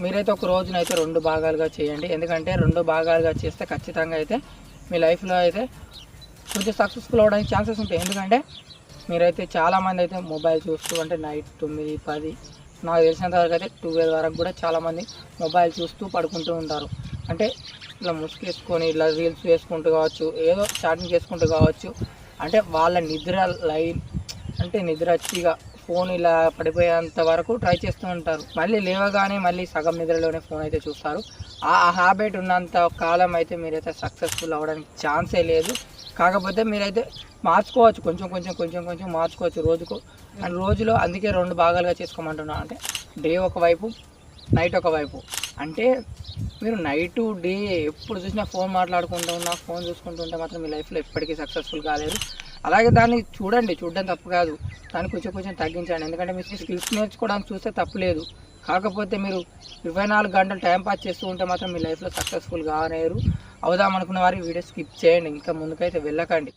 మీరైతే ఒక రోజునైతే 2 భాగాలుగా చేయండి. ఎందుకంటే 2 భాగాలుగా చేస్తే ఖచ్చితంగా అయితే మీ లైఫ్లో అయితే కొంచెం సక్సెస్ఫుల్ అవ్వడానికి ఛాన్సెస్ ఉంటాయి. ఎందుకంటే మీరైతే చాలామంది అయితే మొబైల్ చూస్తూ అంటే నైట్ 9, 10 నాకు తెలిసినంత వరకు అయితే 12 వరకు కూడా చాలామంది మొబైల్ చూస్తూ పడుకుంటూ ఉంటారు. అంటే ఇట్లా ముసుగేసుకొని ఇట్లా రీల్స్ వేసుకుంటూ కావచ్చు, ఏదో చాటింగ్ చేసుకుంటూ కావచ్చు. అంటే వాళ్ళ నిద్ర లైన్ అంటే నిద్ర వచ్చిగా ఫోన్ ఇలా పడిపోయేంత వరకు ట్రై చేస్తూ ఉంటారు. మళ్ళీ లేవగానే మళ్ళీ సగం నిద్రలోనే ఫోన్ అయితే చూస్తారు. ఆ హ్యాబిట్ ఉన్నంత కాలం అయితే మీరైతే సక్సెస్ఫుల్ అవ్వడానికి ఛాన్సే లేదు. కాకపోతే మీరైతే మార్చుకోవచ్చు, కొంచెం కొంచెం కొంచెం కొంచెం మార్చుకోవచ్చు రోజుకు. అండ్ రోజులో అందుకే 2 భాగాలుగా చేసుకోమంటున్నా. అంటే డే ఒకవైపు, నైట్ ఒకవైపు. అంటే మీరు నైటు డే ఎప్పుడు చూసినా ఫోన్ మాట్లాడుకుంటూ ఉన్నా, ఫోన్ చూసుకుంటూ ఉంటే మాత్రం మీ లైఫ్లో ఎప్పటికీ సక్సెస్ఫుల్ కాలేరు. అలాగే దాన్ని చూడండి, చూడడం తప్పు కాదు, దాన్ని కొంచెం కొంచెం తగ్గించండి. ఎందుకంటే మీరు స్కిల్స్ నేర్చుకోవడానికి చూస్తే తప్పులేదు. కాకపోతే మీరు 24 గంటలు టైం పాస్ చేస్తూ ఉంటే మాత్రం మీ లైఫ్లో సక్సెస్ఫుల్ కానేరు. అవుదామనుకున్న వారి వీడియో స్కిప్ చేయండి, ఇంకా ముందుకైతే వెళ్ళకండి.